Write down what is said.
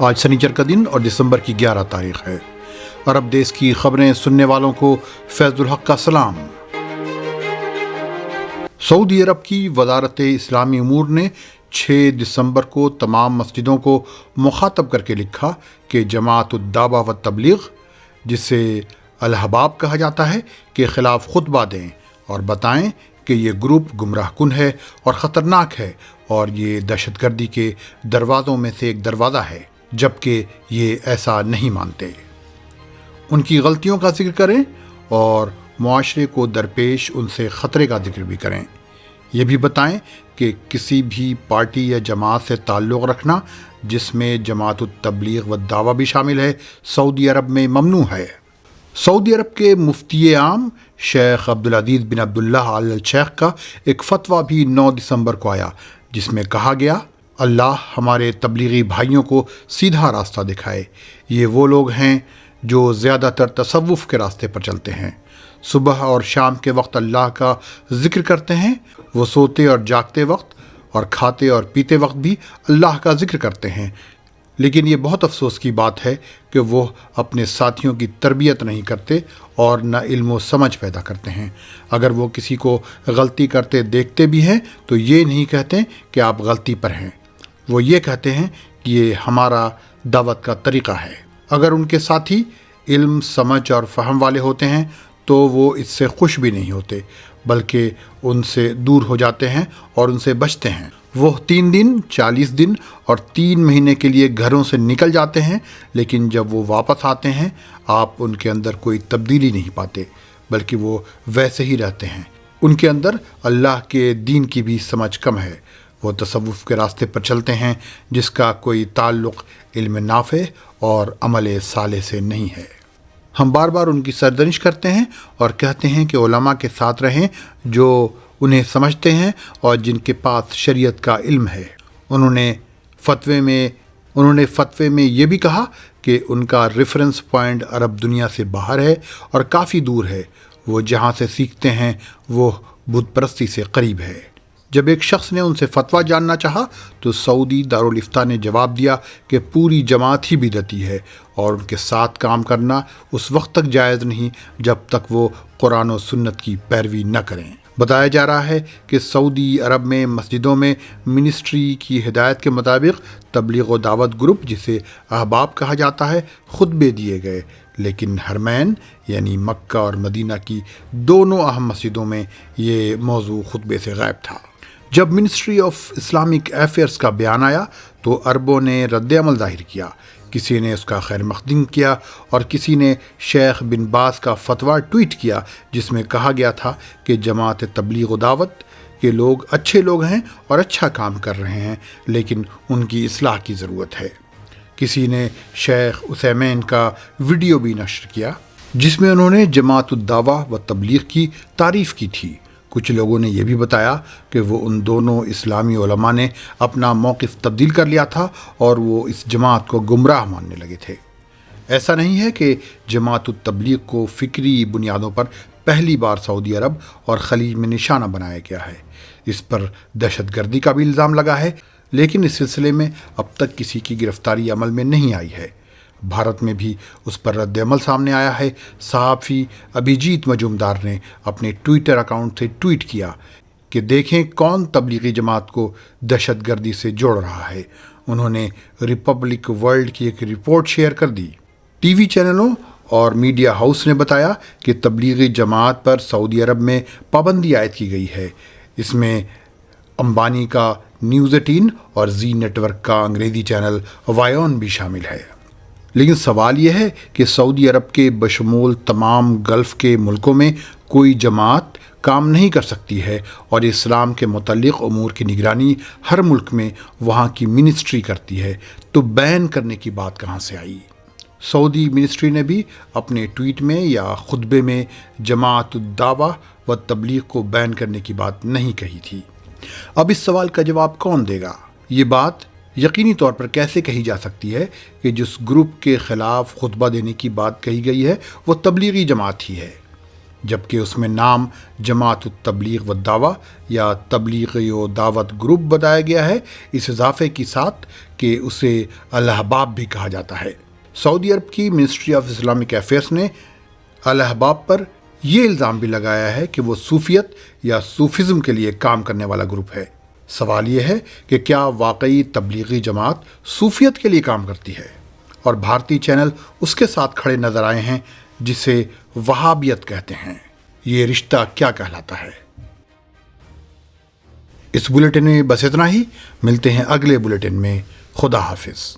آج سنیچر کا دن اور دسمبر کی 11 تاریخ ہے۔ عرب دیش کی خبریں سننے والوں کو فیض الحق کا سلام۔ سعودی عرب کی وزارت اسلامی امور نے 6 دسمبر کو تمام مسجدوں کو مخاطب کر کے لکھا کہ جماعت الدعوہ و تبلیغ، جسے الحباب کہا جاتا ہے، کے خلاف خطبہ دیں اور بتائیں کہ یہ گروپ گمراہ کن ہے اور خطرناک ہے اور یہ دہشت گردی کے دروازوں میں سے ایک دروازہ ہے، جبکہ یہ ایسا نہیں مانتے۔ ان کی غلطیوں کا ذکر کریں اور معاشرے کو درپیش ان سے خطرے کا ذکر بھی کریں۔ یہ بھی بتائیں کہ کسی بھی پارٹی یا جماعت سے تعلق رکھنا، جس میں جماعت التبلیغ و دعویٰ بھی شامل ہے، سعودی عرب میں ممنوع ہے۔ سعودی عرب کے مفتی عام شیخ عبدالعزیز بن عبداللہ آل الشیخ کا ایک فتویٰ بھی 9 دسمبر کو آیا، جس میں کہا گیا، اللہ ہمارے تبلیغی بھائیوں کو سیدھا راستہ دکھائے۔ یہ وہ لوگ ہیں جو زیادہ تر تصوف کے راستے پر چلتے ہیں، صبح اور شام کے وقت اللہ کا ذکر کرتے ہیں، وہ سوتے اور جاگتے وقت اور کھاتے اور پیتے وقت بھی اللہ کا ذکر کرتے ہیں، لیکن یہ بہت افسوس کی بات ہے کہ وہ اپنے ساتھیوں کی تربیت نہیں کرتے اور نہ علم و سمجھ پیدا کرتے ہیں۔ اگر وہ کسی کو غلطی کرتے دیکھتے بھی ہیں تو یہ نہیں کہتے کہ آپ غلطی پر ہیں، وہ یہ کہتے ہیں کہ یہ ہمارا دعوت کا طریقہ ہے۔ اگر ان کے ساتھی علم، سمجھ اور فہم والے ہوتے ہیں تو وہ اس سے خوش بھی نہیں ہوتے، بلکہ ان سے دور ہو جاتے ہیں اور ان سے بچتے ہیں۔ وہ 3 دن، 40 دن اور 3 مہینے کے لیے گھروں سے نکل جاتے ہیں، لیکن جب وہ واپس آتے ہیں آپ ان کے اندر کوئی تبدیلی نہیں پاتے، بلکہ وہ ویسے ہی رہتے ہیں۔ ان کے اندر اللہ کے دین کی بھی سمجھ کم ہے۔ وہ تصوف کے راستے پر چلتے ہیں جس کا کوئی تعلق علم نافع اور عمل صالح سے نہیں ہے۔ ہم بار بار ان کی سرزنش کرتے ہیں اور کہتے ہیں کہ علماء کے ساتھ رہیں جو انہیں سمجھتے ہیں اور جن کے پاس شریعت کا علم ہے۔ انہوں نے فتوے میں یہ بھی کہا کہ ان کا ریفرنس پوائنٹ عرب دنیا سے باہر ہے اور کافی دور ہے، وہ جہاں سے سیکھتے ہیں وہ بت پرستی سے قریب ہے۔ جب ایک شخص نے ان سے فتویٰ جاننا چاہا تو سعودی دارالافتاء نے جواب دیا کہ پوری جماعت ہی بدعتی ہے اور ان کے ساتھ کام کرنا اس وقت تک جائز نہیں جب تک وہ قرآن و سنت کی پیروی نہ کریں۔ بتایا جا رہا ہے کہ سعودی عرب میں مسجدوں میں منسٹری کی ہدایت کے مطابق تبلیغ و دعوت گروپ، جسے احباب کہا جاتا ہے، خطبے دیے گئے، لیکن حرمین یعنی مکہ اور مدینہ کی دونوں اہم مسجدوں میں یہ موضوع خطبے سے غائب تھا۔ جب منسٹری آف اسلامک افیئرز کا بیان آیا تو عربوں نے رد عمل ظاہر کیا، کسی نے اس کا خیر مقدم کیا اور کسی نے شیخ بن باز کا فتویٰ ٹویٹ کیا، جس میں کہا گیا تھا کہ جماعت تبلیغ و دعوت کے لوگ اچھے لوگ ہیں اور اچھا کام کر رہے ہیں، لیکن ان کی اصلاح کی ضرورت ہے۔ کسی نے شیخ عثیمین کا ویڈیو بھی نشر کیا جس میں انہوں نے جماعت الدعوہ و تبلیغ کی تعریف کی تھی۔ کچھ لوگوں نے یہ بھی بتایا کہ وہ ان دونوں اسلامی علماء نے اپنا موقف تبدیل کر لیا تھا اور وہ اس جماعت کو گمراہ ماننے لگے تھے۔ ایسا نہیں ہے کہ جماعت التبلیغ کو فکری بنیادوں پر پہلی بار سعودی عرب اور خلیج میں نشانہ بنایا گیا ہے۔ اس پر دہشت گردی کا بھی الزام لگا ہے، لیکن اس سلسلے میں اب تک کسی کی گرفتاری عمل میں نہیں آئی ہے۔ بھارت میں بھی اس پر رد عمل سامنے آیا ہے۔ صحافی ابھیجیت مجومدار نے اپنے ٹویٹر اکاؤنٹ سے ٹویٹ کیا کہ دیکھیں کون تبلیغی جماعت کو دہشت گردی سے جوڑ رہا ہے۔ انہوں نے ریپبلک ورلڈ کی ایک رپورٹ شیئر کر دی۔ ٹی وی چینلوں اور میڈیا ہاؤس نے بتایا کہ تبلیغی جماعت پر سعودی عرب میں پابندی عائد کی گئی ہے۔ اس میں امبانی کا نیوز 18 اور زی نیٹ ورک کا انگریزی چینل وایون بھی شامل ہے۔ لیکن سوال یہ ہے کہ سعودی عرب کے بشمول تمام گلف کے ملکوں میں کوئی جماعت کام نہیں کر سکتی ہے اور اسلام کے متعلق امور کی نگرانی ہر ملک میں وہاں کی منسٹری کرتی ہے، تو بین کرنے کی بات کہاں سے آئی؟ سعودی منسٹری نے بھی اپنے ٹویٹ میں یا خطبے میں جماعت الدعوہ و تبلیغ کو بین کرنے کی بات نہیں کہی تھی۔ اب اس سوال کا جواب کون دے گا؟ یہ بات یقینی طور پر کیسے کہی جا سکتی ہے کہ جس گروپ کے خلاف خطبہ دینے کی بات کہی گئی ہے وہ تبلیغی جماعت ہی ہے؟ جبکہ اس میں نام جماعت التبلیغ و دعویٰ یا تبلیغ و دعوت گروپ بتایا گیا ہے، اس اضافے کے ساتھ کہ اسے الاحباب بھی کہا جاتا ہے۔ سعودی عرب کی منسٹری آف اسلامک افیئرس نے الاحباب پر یہ الزام بھی لگایا ہے کہ وہ صوفیت یا صوفزم کے لیے کام کرنے والا گروپ ہے۔ سوال یہ ہے کہ کیا واقعی تبلیغی جماعت صوفیت کے لیے کام کرتی ہے؟ اور بھارتی چینل اس کے ساتھ کھڑے نظر آئے ہیں جسے وہابیت کہتے ہیں۔ یہ رشتہ کیا کہلاتا ہے؟ اس بلیٹن میں بس اتنا ہی، ملتے ہیں اگلے بلیٹن میں۔ خدا حافظ۔